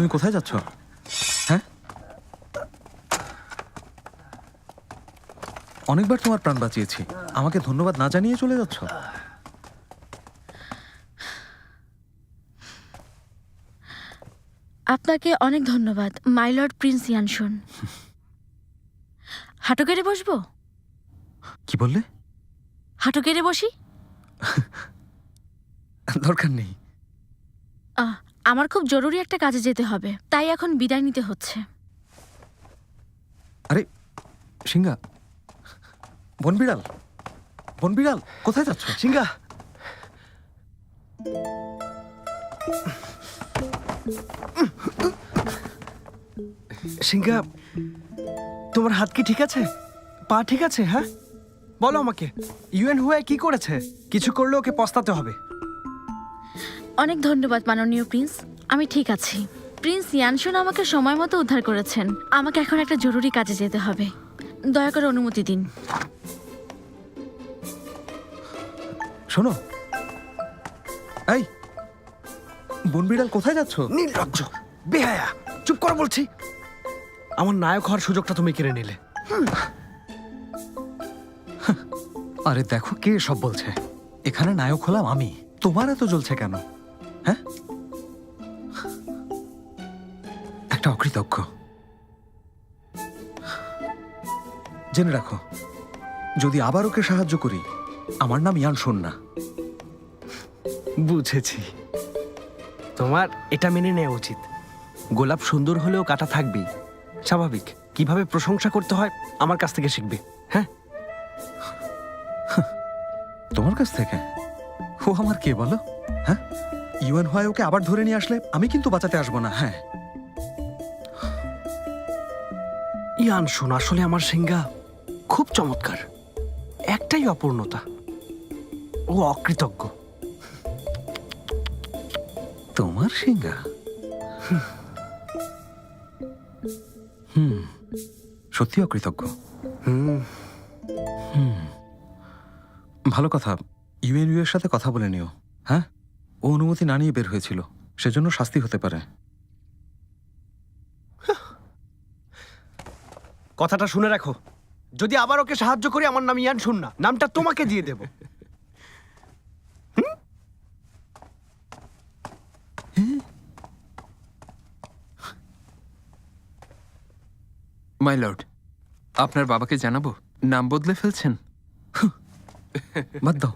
তুমি কোথায় যাচ্ছ? হ্যাঁ, অনেকবার তোমার প্রাণ বাঁচিয়েছি, আমাকে ধন্যবাদ না জানিয়ে চলে যাচ্ছ? আপনাকে অনেক ধন্যবাদ মাই লর্ড প্রিন্স ইয়ানশুন। হাঁটু গেড়ে বসবো? কি বললে? হাঁটু গেড়ে বসি? দরকার নেই। আমার খুব জরুরি একটা কাজে যেতে হবে, তাই এখন বিদায় নিতে হচ্ছে। আরে সিংহা, বনবিড়াল, বনবিড়াল কোথায় যাচ্ছ? সিংহা, সিংহা, তোমার হাত কি ঠিক আছে? পা ঠিক আছে? হ্যাঁ, বলো আমাকে। ইউএন হুয়াই কি করেছে? কিছু করলে ওকে পস্তাতে হবে। অনেক ধন্যবাদ মাননীয় প্রিন্স, আমি ঠিক আছি। প্রিন্স ইয়ানশুন আমাকে সময় মতো উদ্ধার করেছেন। আমাকে এখন একটা জরুরি কাজে যেতে হবে, দয়া করে অনুমতি দিন। শোনো, এই বনবিড়াল কোথায় যাচ্ছ? নির্লজ্জ, বেহায়া, চুপ কর বলছি। আমার নায়ক হওয়ার সুযোগটা তুমি কেড়ে নিলে। আরে দেখো কে সব বলছে, এখানে নায়ক হলাম আমি, তোমার এত জ্বলছে কেন? হ্যাঁ, একটা অকৃতজ্ঞ। জেনে রাখো, যদি আবার ওকে সাহায্য করি, আমার নাম ইয়ানশুন না। বুঝেছি, তোমার এটা মেনে নেওয়া উচিত। গোলাপ সুন্দর হলেও কাটা থাকবেই, স্বাভাবিক। কিভাবে প্রশংসা করতে হয় আমার কাছ থেকে শিখবে। হ্যাঁ, তোমার কাছ থেকে? ও আমার কে বলো? হ্যাঁ, ইউএন হয় ওকে আবার ধরে নিয়ে আসলে আমি কিন্তু বাঁচাতে আসবো না। হ্যাঁ, ইয়ানশুন আসলে আমার সিংহা খুব চমৎকার। একটাই অপূর্ণতা, ও অকৃতজ্ঞ। তোমার সিংহা? সত্যি অকৃতজ্ঞ। ভালো কথা, ইউএনইউ এর সাথে কথা বলে নিও। হ্যাঁ, ও অনুমতি না নিয়ে বের হয়েছিল, সেজন্য শাস্তি হতে পারে। কথাটা শুনে রাখো, যদি আবার ওকে সাহায্য করি আমার নাম ইয়ানশুন না, নামটা তোমাকে দিয়ে দেব। মাই লর্ড, আপনার বাবাকে জানাবো নাম বদলে ফেলছেন। বাদ দাও,